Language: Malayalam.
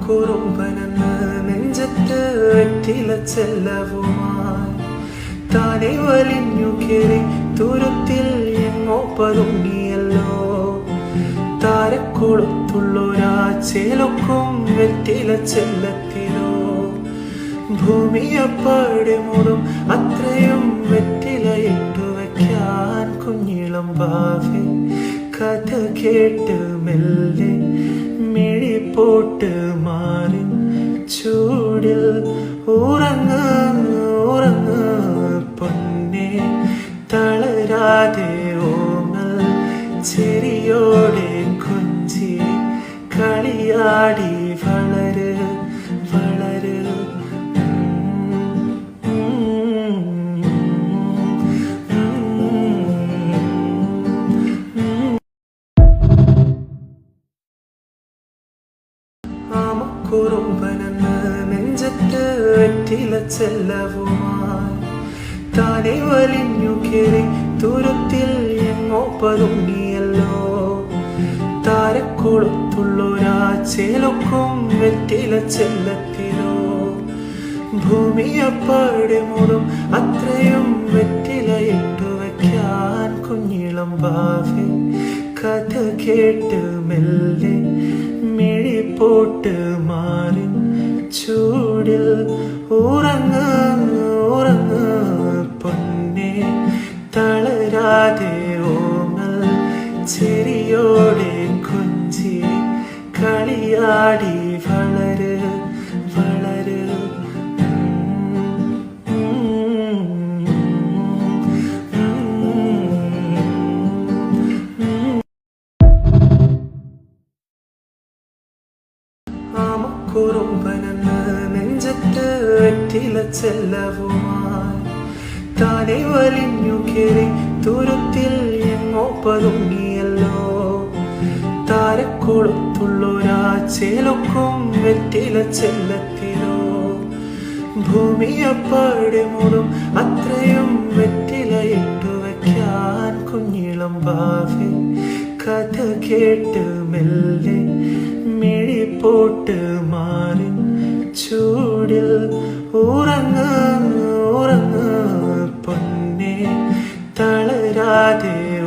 കുറുമ്പനെന്ന് നെഞ്ചത്ത് വെറ്റില ചെല്ലവുമായി താനെ വലിഞ്ഞു കേറി ദൂരത്തിൽ എങ്ങോ പതുങ്ങിയല്ലോ. താരക്കൊളുത്തുള്ളൊരാ ചേലൊക്കും വെറ്റില ചെല്ലത്തിലോ. ഭൂമിയപ്പാടെ മൂടും അത്രയും വെറ്റില ഇട്ടു വയ്ക്കാൻ കുഞ്ഞിളം ഭാവി കഥ കേട്ട് മെല്ലെ മിഴിപ്പോട്ട് മാറി ചൂടിൽ ഉറങ്ങ് ഉറങ്ങ് പൊന്നെ തളരാതെ ഓമൽ ചിരിയോടെ കൊഞ്ചി കളിയാടി വളര് വളര്. കുറുമ്പനെന്ന് നെഞ്ചത്ത് വെറ്റില ചെല്ലവുമായി താനെ വലിഞ്ഞു കേറി ദൂരത്തിൽ എങ്ങോ പതുങ്ങിയല്ലോ. താരക്കൊളുത്തുള്ളൊരാ ചേലൊക്കും വെറ്റില ചെല്ലത്തിലോ. ഭൂമിയപ്പാടെ മൂടും അത്രയും വെറ്റില ഇട്ടു വയ്ക്കാൻ കുഞ്ഞിളം ഭാവി കഥ കേട്ട് മെല്ലെ മിഴിപ്പോട്ട് മാറി ചൂടിൽ ഉറങ്ങ് ഉറങ്ങ് പൊന്നെ തളരാതെ ഓമൽ ചിരിയോടെ കൊഞ്ചി കളിയാടി വളര് വളര്. കുറുമ്പനെന്ന് നെഞ്ചത്ത് വെറ്റില ചെല്ലവുമായി താനെ വലിഞ്ഞു കേറി ദൂരത്തിൽ എങ്ങോ പതുങ്ങിയല്ലോ. താരക്കൊളുത്തുള്ളൊരാ ചേലൊക്കും വെറ്റില ചെല്ലത്തിലോ. ഭൂമിയപ്പാടെ മൂടും അത്രയും വെറ്റില ഇട്ടു വയ്ക്കാൻ കുഞ്ഞിളം ഭാവി കഥ കേട്ട് മെല്ലെ മിഴിപ്പോട്ട് മാറി ചൂടിൽ ഉറങ്ങ് ഉറങ്ങ് പൊന്നെ തളരാതെ